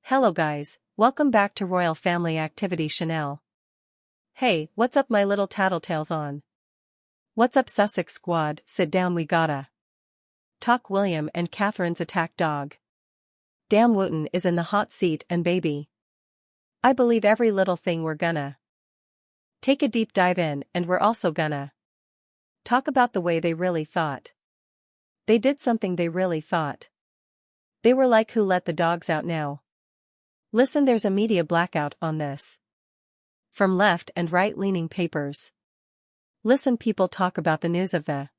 Hello guys, welcome back to Royal Family Activity Chanel. Hey, what's up my little tattletales on? What's up Sussex squad, sit down we gotta talk William and Catherine's attack dog. Damn Wooten is in the hot seat and baby. I believe every little thing we're gonna take a deep dive in and we're also gonna talk about the way they really thought. They did something they really thought. They were like who let the dogs out now? Listen, there's a media blackout on this. From left and right-leaning papers. Listen, people talk about the news of the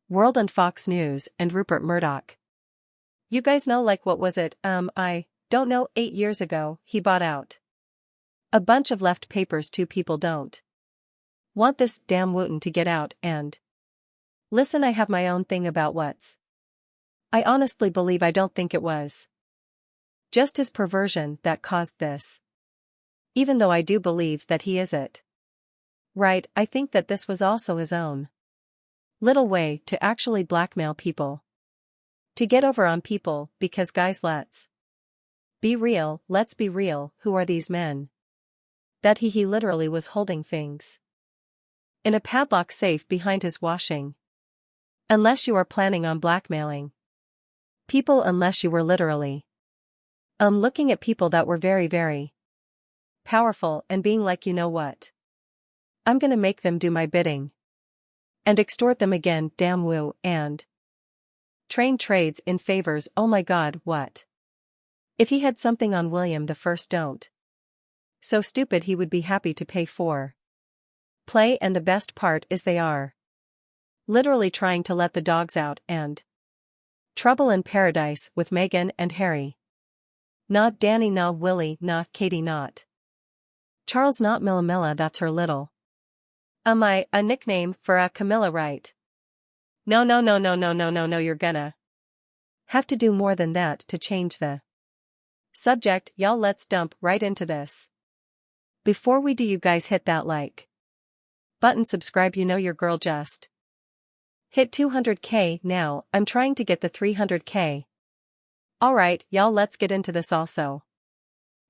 World and Fox News and Rupert Murdoch. You guys know, like, what was it, I don't know, 8 years ago, he bought out a bunch of left papers. Two people don't want this damn Wooten to get out and listen, I have my own thing about what's. I honestly believe I don't think it was just his perversion that caused this. Even though I do believe that he is it. Right, I think that this was also his own little way to actually blackmail people. To get over on people, because guys, let's be real, who are these men? That he literally was holding things in a padlock safe behind his washing. Unless you are planning on blackmailing people, unless you were literally looking at people that were very, very powerful and being like, you know what? I'm gonna make them do my bidding. And extort them again, damn woo, and train trades in favors. Oh my god, what? If he had something on William the First, don't. So stupid, he would be happy to pay for play, and the best part is they are literally trying to let the dogs out and trouble in paradise with Meghan and Harry. Not Danny, not Willie, not Katie, not Charles, not Millamilla, that's her little. A nickname for a Camilla, right? No, you're gonna have to do more than that to change the subject, y'all. Let's dump right into this. Before we do, you guys hit that like button, subscribe, you know your girl just hit 200k now, I'm trying to get the 300k. Alright, y'all, let's get into this also.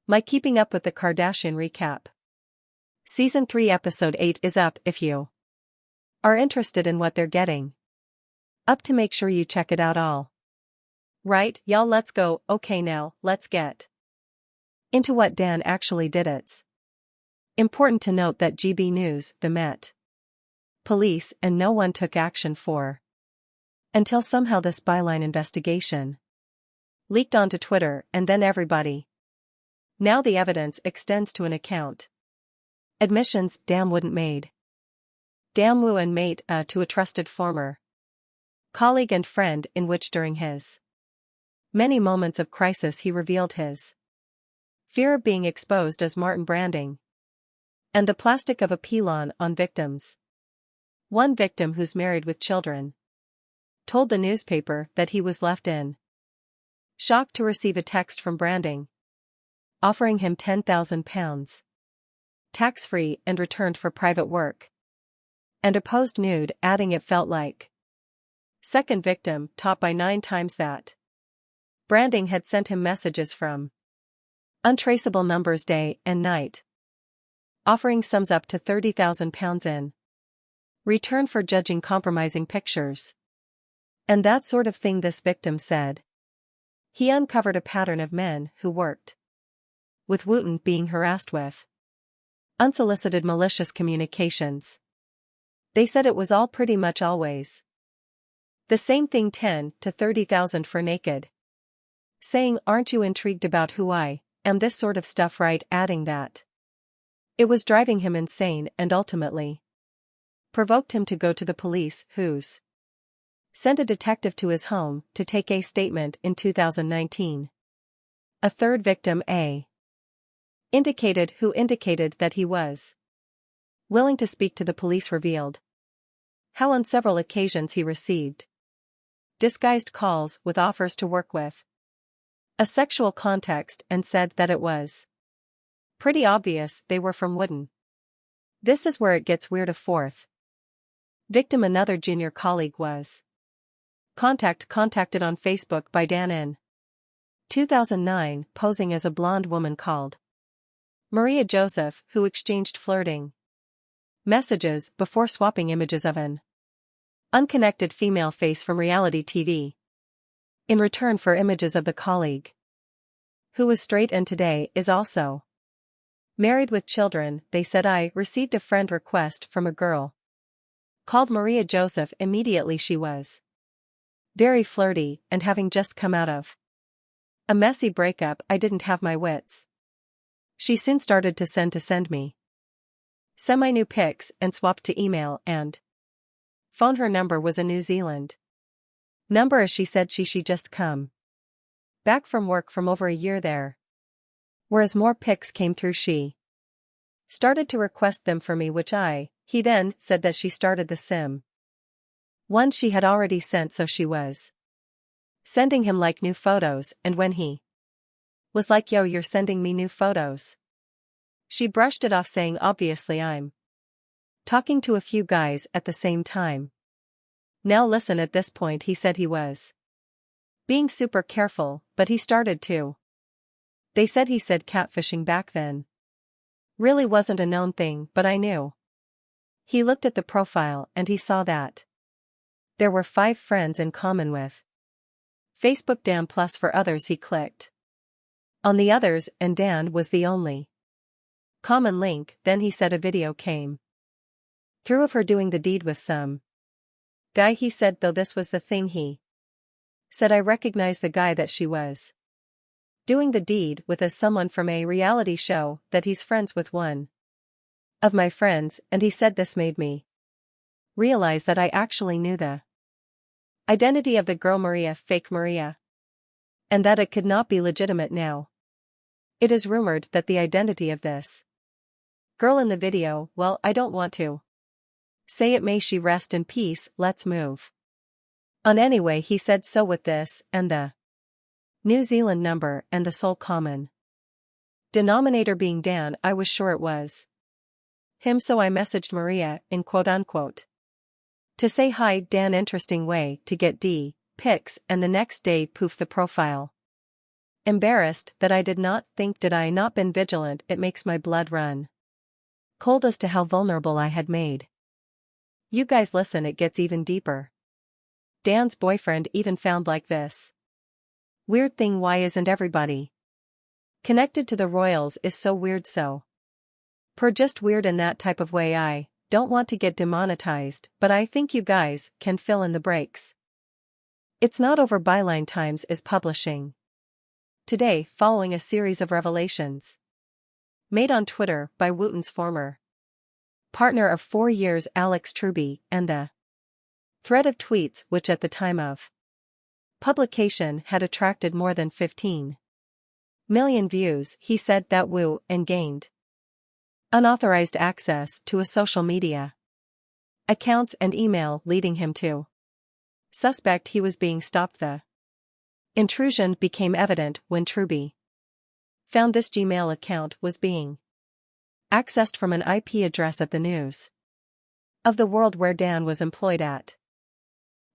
My Keeping Up with the Kardashian recap. Season 3 Episode 8 is up. If you are interested in what they're getting up to, make sure you check it out all. Right, y'all, let's go. Okay, now, let's get into what Dan actually did. It's important to note that GB News, the Met Police, and no one took action for until somehow this byline investigation leaked onto Twitter, and then everybody. Now the evidence extends to an account. Admissions Damn wouldn't made Damn Woo and mate to a trusted former colleague and friend, in which during his many moments of crisis he revealed his fear of being exposed as Martin branding and the plastic of a pelon on victims. One victim, who's married with children, told the newspaper that he was left in shock to receive a text from Branding offering him £10,000 tax-free and returned for private work, and a posed nude, adding it felt like second victim, topped by 9 times that Branding had sent him messages from untraceable numbers day and night, offering sums up to £30,000 in return for judging compromising pictures and that sort of thing. This victim said he uncovered a pattern of men who worked with Wooten being harassed with unsolicited malicious communications. They said it was all pretty much always the same thing, 10 to 30,000 for naked, saying, aren't you intrigued about who I am, this sort of stuff, right, adding that it was driving him insane and ultimately provoked him to go to the police, who's sent a detective to his home to take a statement in 2019. A third victim, who indicated that he was willing to speak to the police, revealed how on several occasions he received disguised calls with offers to work with a sexual context, and said that it was pretty obvious they were from Wooten. This is where it gets weird. A fourth victim, another junior colleague, was contacted on Facebook by Dan in 2009, posing as a blonde woman called Maria Joseph, who exchanged flirting messages before swapping images of an unconnected female face from reality TV in return for images of the colleague, who was straight and today is also married with children. They said, I received a friend request from a girl called Maria Joseph. Immediately she was very flirty, and having just come out of a messy breakup, I didn't have my wits. She soon started to send me semi-new pics and swapped to email and phone. Her number was a New Zealand number, as she said she just come back from work from over a year there. Whereas more pics came through, she started to request them for me, he then said that she started the sim one she had already sent, so she was sending him like new photos, and when he was like, yo, you're sending me new photos, she brushed it off, saying, obviously I'm talking to a few guys at the same time. Now listen, at this point he said he was being super careful, but he started to. They said he said catfishing back then really wasn't a known thing, but I knew. He looked at the profile and he saw that there were 5 friends in common with Facebook Dan, plus for others he clicked on the others, and Dan was the only common link. Then he said a video came through of her doing the deed with some guy. He said, though this was the thing, he said, I recognize the guy that she was doing the deed with as someone from a reality show that he's friends with one of my friends, and he said this made me realize that I actually knew the identity of the girl Maria, fake Maria, and that it could not be legitimate. Now it is rumored that the identity of this girl in the video, well, I don't want to say it, may she rest in peace. Let's move on anyway, he said. So with this and the New Zealand number and the sole common denominator being Dan, I was sure it was him, so I messaged Maria in quote-unquote to say hi. Dan, interesting way to get D pics, and the next day poof, the profile. Embarrassed that I did not think, did I not been vigilant? It makes my blood run cold as to how vulnerable I had made you guys. Listen, it gets even deeper. Dan's boyfriend even found like this weird thing. Why isn't everybody connected to the royals? Is so weird, so just weird in that type of way. I don't want to get demonetized, but I think you guys can fill in the breaks. It's not over. Byline Times is publishing today following a series of revelations made on Twitter by Wooten's former partner of 4 years Alex Truby, and the thread of tweets which at the time of publication had attracted more than 15 million views. He said that Wu and gained unauthorized access to a social media accounts and email, leading him to suspect he was being stopped. The intrusion became evident when Truby found this Gmail account was being accessed from an IP address at the News of the World where Dan was employed at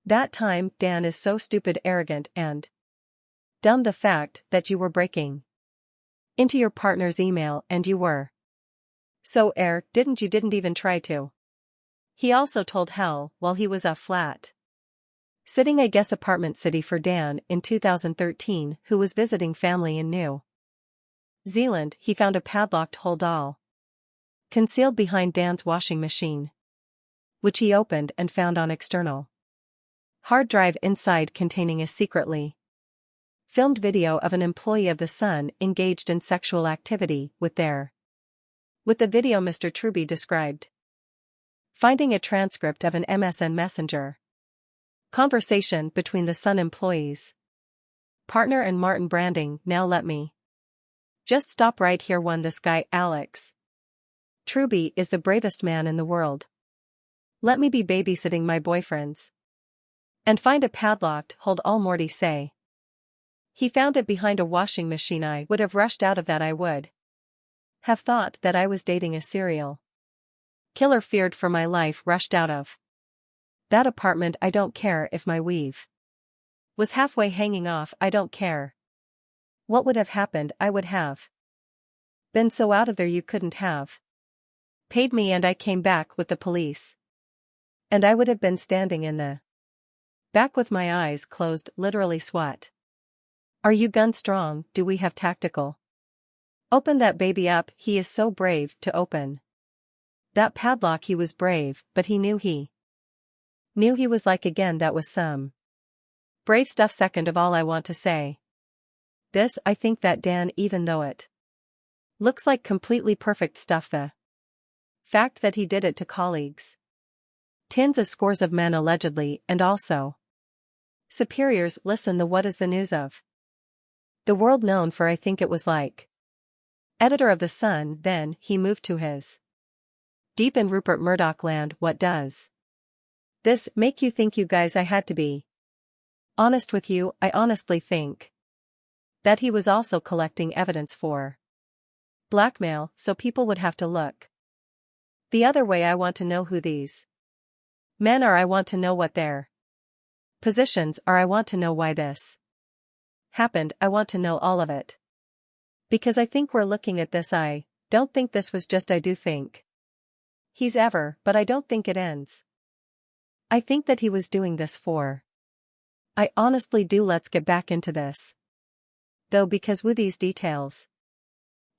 that time. Dan is so stupid, arrogant, and dumb. The fact that you were breaking into your partner's email and you were so didn't even try to. He also told Hell while he was a flat sitting, I guess, apartment city for Dan in 2013, who was visiting family in New Zealand. He found a padlocked hole doll concealed behind Dan's washing machine, which he opened and found on external hard drive inside containing a secretly filmed video of an employee of The Sun engaged in sexual activity with the video. Mr. Truby described finding a transcript of an MSN Messenger conversation between The Sun employees partner and Martin Branding. Now let me just stop right here. This guy Alex Truby is the bravest man in the world. Let me be babysitting my boyfriends and find a padlocked hold all. Morty say he found it behind a washing machine. I would have rushed out of that. I would have thought that I was dating a serial killer. Feared for my life. Rushed out of that apartment. I don't care if my weave was halfway hanging off. I don't care. What would have happened? I would have been so out of there you couldn't have paid me, and I came back with the police. And I would have been standing in the back with my eyes closed, literally SWAT. Are you gun strong? Do we have tactical? Open that baby up. He is so brave to open that padlock. He was brave, but he knew he was like, again, that was some brave stuff. Second of all, I want to say this: I think that Dan, even though it looks like completely perfect stuff, the fact that he did it to colleagues, tens of scores of men allegedly, and also superiors. Listen, the what is the news of the world known for, I think it was like editor of The Sun, then he moved to his deep in Rupert Murdoch land. What does this make you think, you guys? I had to be honest with you. I honestly think that he was also collecting evidence for blackmail, so people would have to look the other way. I want to know who these men are. I want to know what their positions are. I want to know why this happened. I want to know all of it. Because I think we're looking at this. I don't think this was just, I do think he's ever, but I don't think it ends. I think that he was doing this for, I honestly do. Let's get back into this, though, because with these details,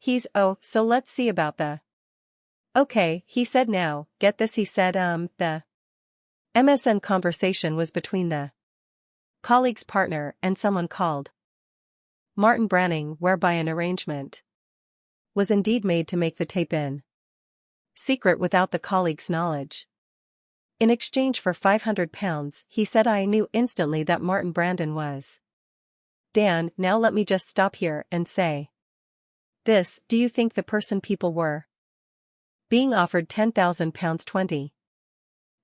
so let's see about the, okay, he said, now, get this, he said, the MSN conversation was between the colleague's partner and someone called Martin Branning, whereby an arrangement was indeed made to make the tape in secret without the colleague's knowledge. In exchange for £500, he said, I knew instantly that Martin Brandon was Dan. Now let me just stop here and say this: do you think the person people were being offered £10,000, £20,000,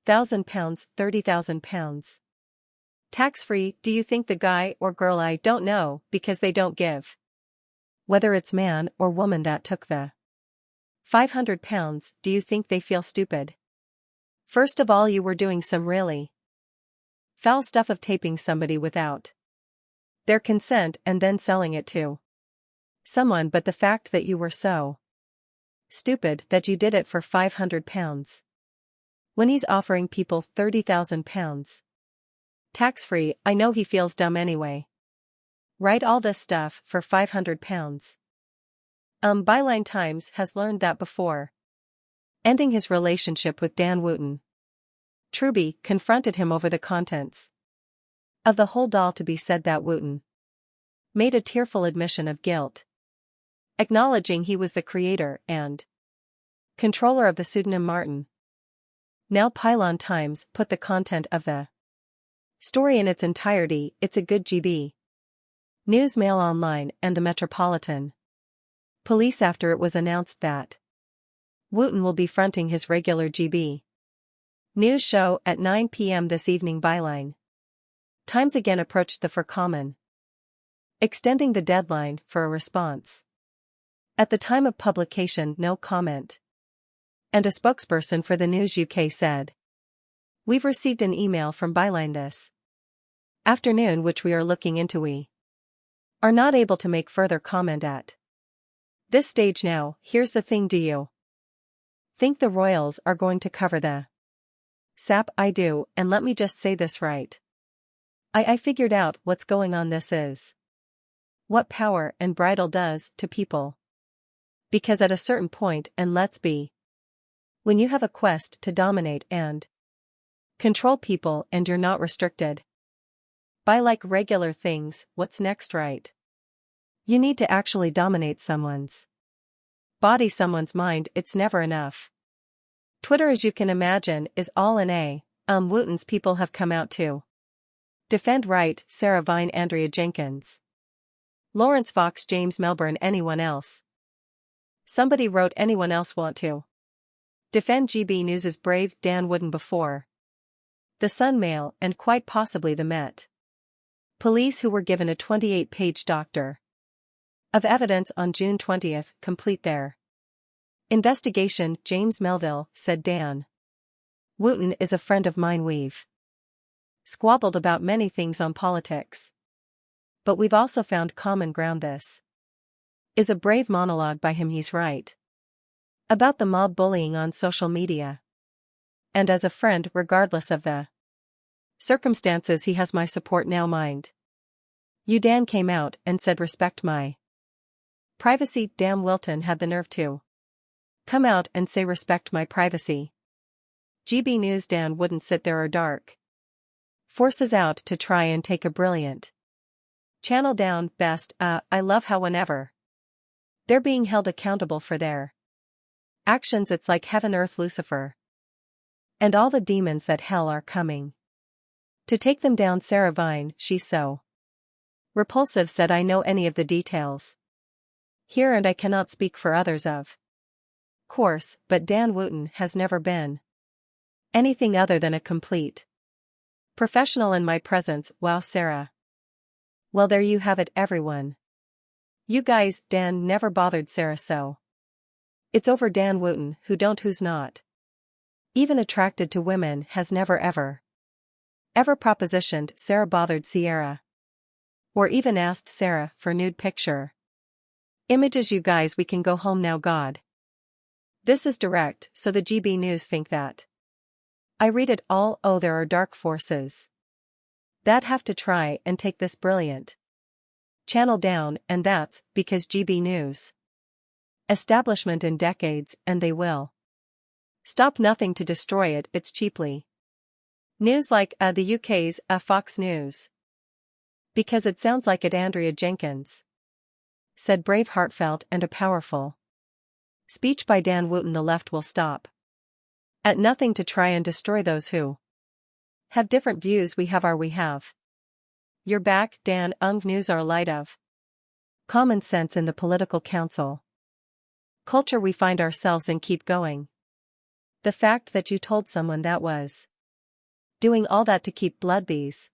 £30,000 tax-free, do you think the guy or girl, I don't know, because they don't give, whether it's man or woman that took the £500, do you think they feel stupid? First of all, you were doing some really foul stuff of taping somebody without their consent and then selling it to someone, but the fact that you were so stupid that you did it for £500 when he's offering people £30,000 tax-free, I know he feels dumb anyway. Right, all this stuff for £500. Byline Times has learned that before ending his relationship with Dan Wooten, Truby confronted him over the contents of the whole doll. To be said that Wooten made a tearful admission of guilt, acknowledging he was the creator and controller of the pseudonym Martin. Now Pylon Times put the content of the story in its entirety. It's a good GB News, Mail Online, and the Metropolitan Police after it was announced that Wooten will be fronting his regular GB News show at 9 p.m. this evening. Byline Times again approached the for comment, extending the deadline for a response. At the time of publication, no comment. And a spokesperson for the News UK said, we've received an email from Byline this afternoon which we are looking into. We are not able to make further comment at this stage. Now, here's the thing, do you think the Royals are going to cover the sap? I do, and let me just say this right. I figured out what's going on. This is what power and bridle does to people. Because at a certain point, and let's be, when you have a quest to dominate and control people and you're not restricted by like regular things, what's next, right? You need to actually dominate someone's body, someone's mind. It's never enough. Twitter, as you can imagine, is all in a. Wooten's people have come out to defend, right? Sarah Vine, Andrea Jenkins, Lawrence Fox, James Melbourne, anyone else? Somebody wrote, anyone else want to defend GB News's brave Dan Wooten before the Sun, Mail, and quite possibly the Met Police, who were given a 28-page doctor of evidence on June 20th, complete their investigation? James Melville said, Dan Wooten is a friend of mine. We've squabbled about many things on politics, But we've also found common ground. This is a brave monologue by him, he's right. About the mob bullying on social media. And as a friend, regardless of the circumstances, he has my support now. Mind you, Dan came out and said respect my privacy. Damn, Wilton had the nerve to come out and say respect my privacy. GB News. Dan wouldn't sit there or dark forces out to try and take a brilliant channel down. Best, I love how whenever they're being held accountable for their actions, it's like heaven, earth, Lucifer, and all the demons that hell are coming to take them down. Sarah Vine, she's so repulsive, said I know any of the details here and I cannot speak for others of course, but Dan Wooten has never been anything other than a complete professional in my presence. Wow, Sarah. Well, there you have it, everyone. You guys, Dan never bothered Sarah, so it's over. Dan Wooten, who's not even attracted to women, has never ever propositioned Sarah, bothered Sierra, or even asked Sarah for nude picture images. You guys, we can go home now. God. This is direct, so the GB News think that I read it all. Oh, there are dark forces that have to try and take this brilliant channel down, and that's because GB News establishment in decades, and they will stop nothing to destroy it. It's cheaply news like the UK's Fox News, because it sounds like it. Andrea Jenkins said brave, heartfelt, and a powerful speech by Dan Wooten. The left will stop at nothing to try and destroy those who have different views. We have your back, Dan. News are light of common sense in the political council culture we find ourselves in. Keep going. The fact that you told someone that was doing all that to keep blood, these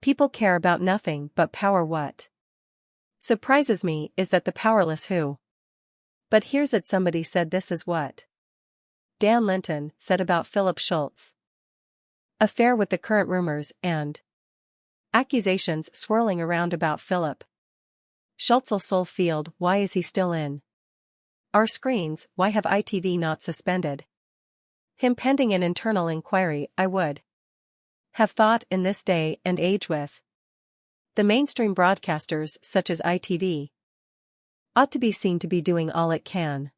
people care about nothing but power. What surprises me is that the powerless who. But here's it, somebody said this is what Dan Linton said about Philip Schultz affair, with the current rumors and accusations swirling around about Philip Schultz. Soul Field, why is he still in our screens? Why have ITV not suspended him pending an internal inquiry? I would have thought in this day and age with the mainstream broadcasters such as ITV ought to be seen to be doing all it can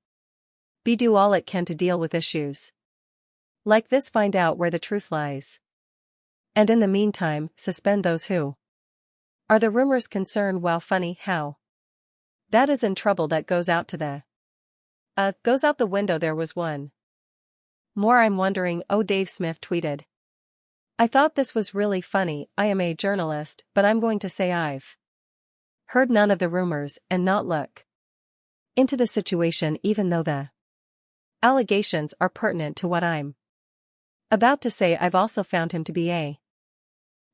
to deal with issues like this, find out where the truth lies, and in the meantime suspend those who are the rumors concerned. Wow, funny how that is in trouble. That goes out to the goes out the window. There was one more I'm wondering. Oh, Dave Smith tweeted, I thought this was really funny. I am a journalist, but I'm going to say I've heard none of the rumors and not look into the situation, even though the allegations are pertinent to what I'm about to say. I've also found him to be a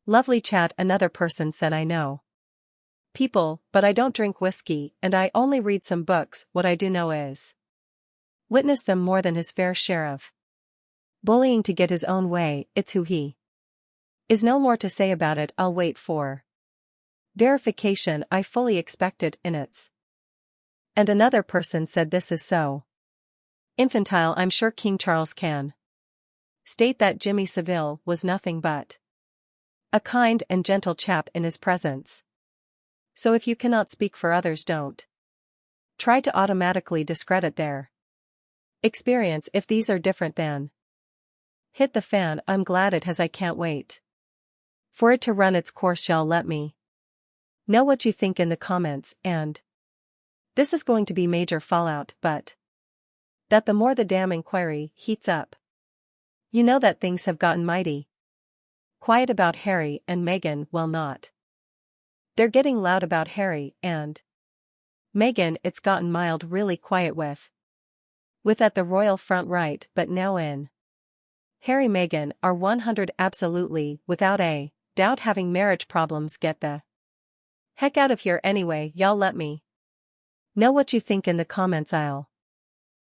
lovely chat. Another person said, I know people, but I don't drink whiskey, and I only read some books. What I do know is witness them more than his fair share of bullying to get his own way. It's who he is. No more to say about it. I'll wait for verification. I fully expect it in its. And another person said this is so infantile. I'm sure King Charles can state that Jimmy Savile was nothing but a kind and gentle chap in his presence. So if you cannot speak for others, don't try to automatically discredit their experience. If these are different, then hit the fan. I'm glad it has. I can't wait for it to run its course. Y'all let me know what you think in the comments, and this is going to be major fallout, but that the more the damn inquiry heats up, you know that things have gotten mighty quiet about Harry and Meghan. Well, not. They're getting loud about Harry and Meghan. It's gotten mild, really quiet with at the royal front, right? But now in Harry, Meghan are 100 absolutely without a doubt having marriage problems. Get the heck out of here anyway. Y'all let me know what you think in the comments. I'll